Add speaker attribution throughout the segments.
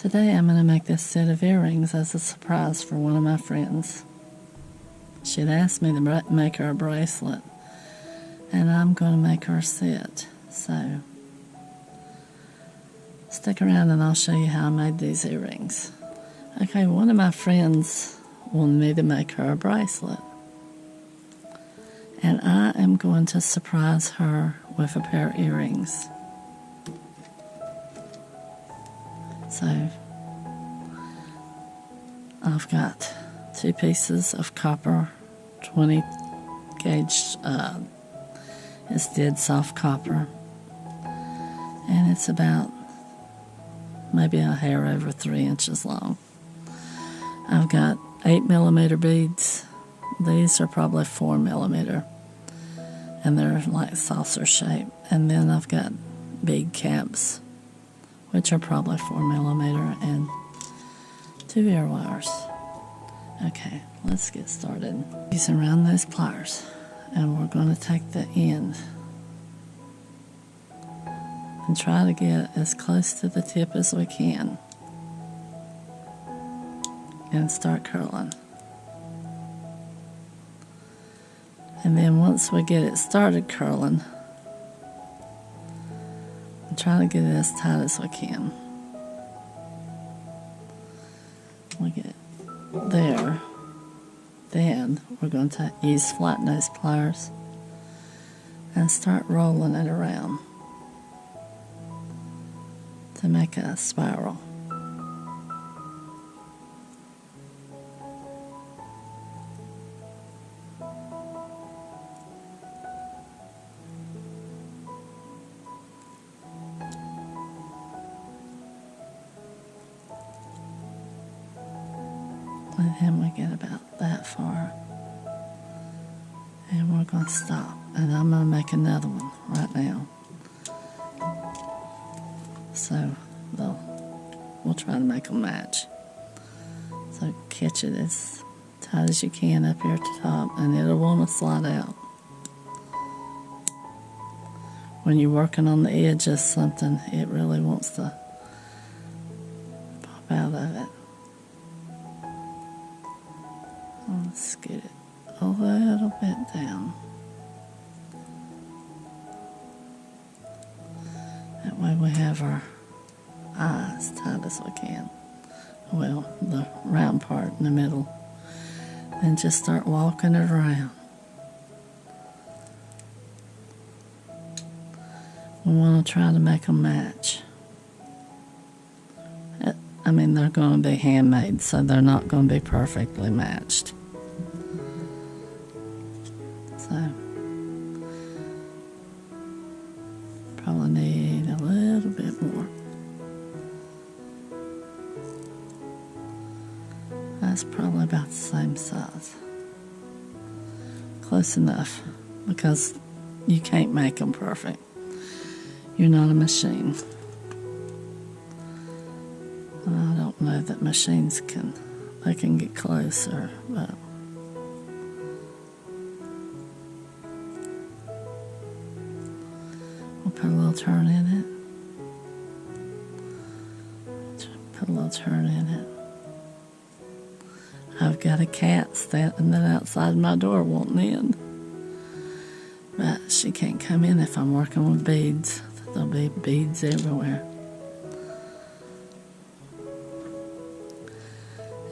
Speaker 1: Today I'm going to make this set of earrings as a surprise for one of my friends. She'd asked me to make her a bracelet, and I'm going to make her a set. So stick around and I'll show you how I made these earrings. Okay, one of my friends wanted me to make her a bracelet, and I am going to surprise her with a pair of earrings. So I've got 2 pieces of copper, 20 gauge, it's dead soft copper, and it's about maybe a hair over 3 inches long. I've got 8mm beads. These are probably 4mm, and they're like saucer shape. And then I've got bead caps, which are probably 4mm, and 2 ear wires. Okay, let's get started. Using around those pliers, and we're going to take the end and try to get as close to the tip as we can and start curling. And then once we get it started curling, try to get it as tight as we can. We get it there. Then we're going to use flat nose pliers and start rolling it around to make a spiral. And then we get about that far, and we're going to stop, and I'm going to make another one right now. So we'll try to make them match. So catch it as tight as you can up here at the top, and it'll want to slide out. When you're working on the edge of something, it really wants to pop out of it. Let's get it a little bit down. That way we have our eye as tight as we can. Well, the round part in the middle. Then just start walking it around. We want to try to make them match. I mean, they're going to be handmade, so they're not going to be perfectly matched. So, probably need a little bit more. That's probably about the same size. Close enough, because you can't make them perfect. You're not a machine. I don't know that machines can get closer, but we'll put a little turn in it. Put a little turn in it. I've got a cat standing outside my door wanting in, but she can't come in if I'm working with beads. There'll be beads everywhere.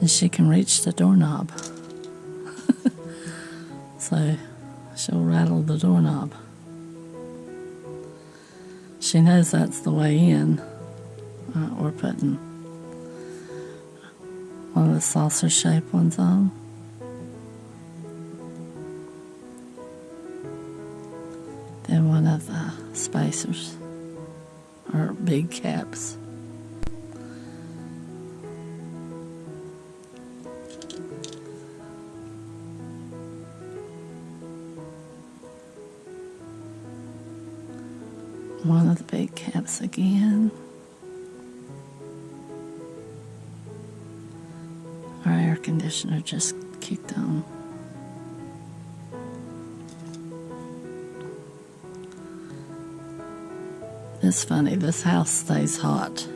Speaker 1: And she can reach the doorknob. So she'll rattle the doorknob. She knows that's the way in. We're putting one of the saucer shaped ones on. Then one of the spacers, or big caps. One of the big caps again. Our air conditioner just kicked on. It's funny, this house stays hot.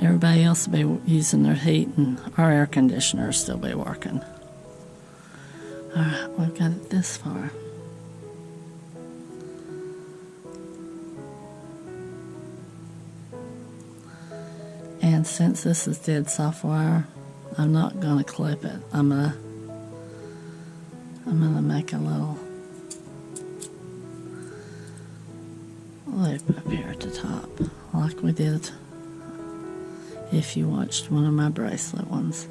Speaker 1: Everybody else will be using their heat and our air conditioner will still be working. Alright, we've got it this far. And since this is dead soft wire, I'm not going to clip it. I'm gonna make a little loop up here at the top, like we did if you watched one of my bracelet ones.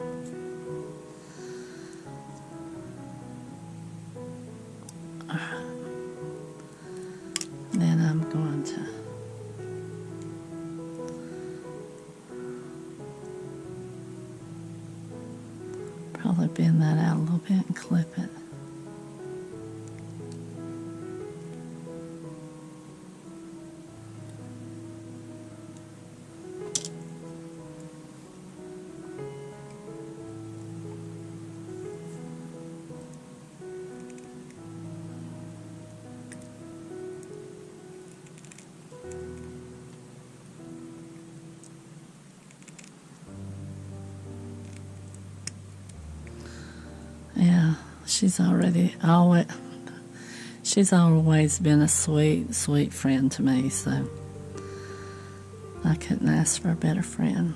Speaker 1: Then I'm going to probably bend that out a little bit and clip it. Yeah, she's always been a sweet, sweet friend to me, so I couldn't ask for a better friend.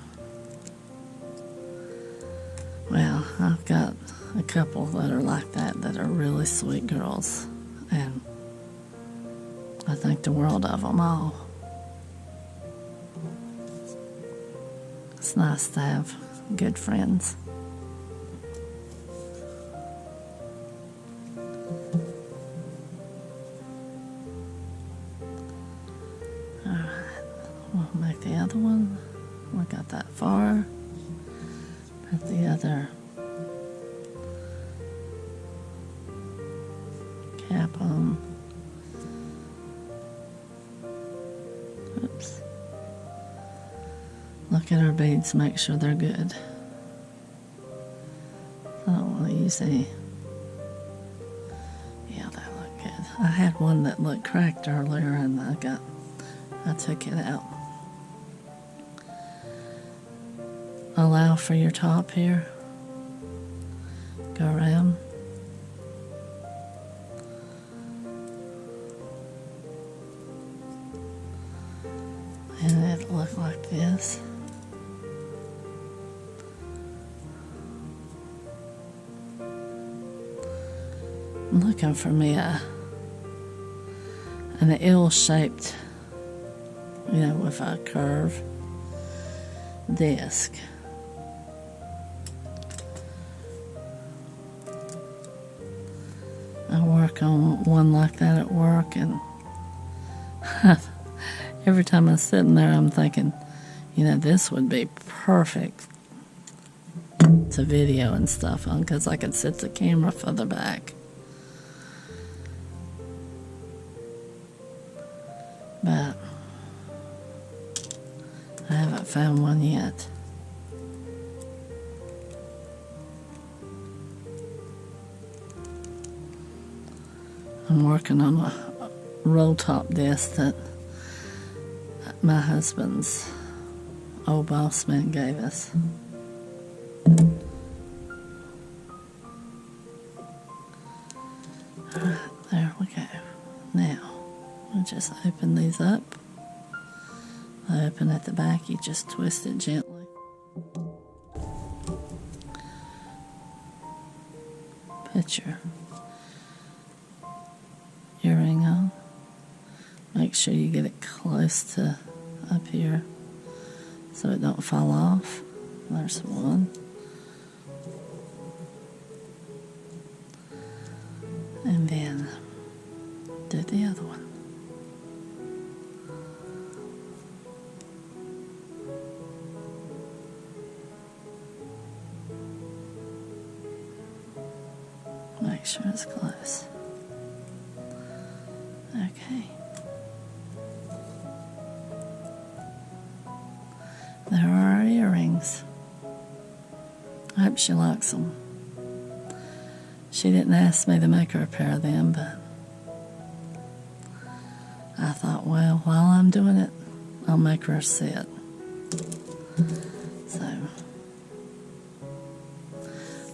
Speaker 1: Well, I've got a couple that are like that are really sweet girls, and I think the world of them all. It's nice to have good friends. Make the other one. We got that far. Put the other cap on. Oops. Look at our beads, make sure they're good. I don't want to use any. Yeah, they look good. I had one that looked cracked earlier and I took it out. Allow for your top here. Go around. And it'll look like this. I'm looking for me an ill-shaped, with a curve disc. I work on one like that at work, and every time I'm sitting there, I'm thinking, this would be perfect to video and stuff on, because I could sit the camera further back. But I haven't found one yet. I'm working on a roll top disc that my husband's old boss man gave us. Alright, there we go. Now, we'll just open these up. I open at the back, you just twist it gently. Put your earring on. Make sure you get it close to up here so it don't fall off. There's one. And then do the other one. Make sure it's close. Okay. There are our earrings. I hope she likes them. She didn't ask me to make her a pair of them, but I thought, well, while I'm doing it, I'll make her a set. So,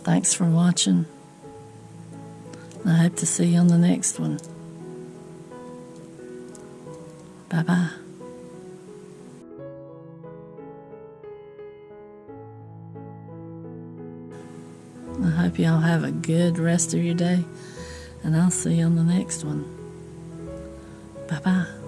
Speaker 1: thanks for watching. I hope to see you on the next one. Bye-bye. I hope y'all have a good rest of your day, and I'll see you on the next one. Bye-bye.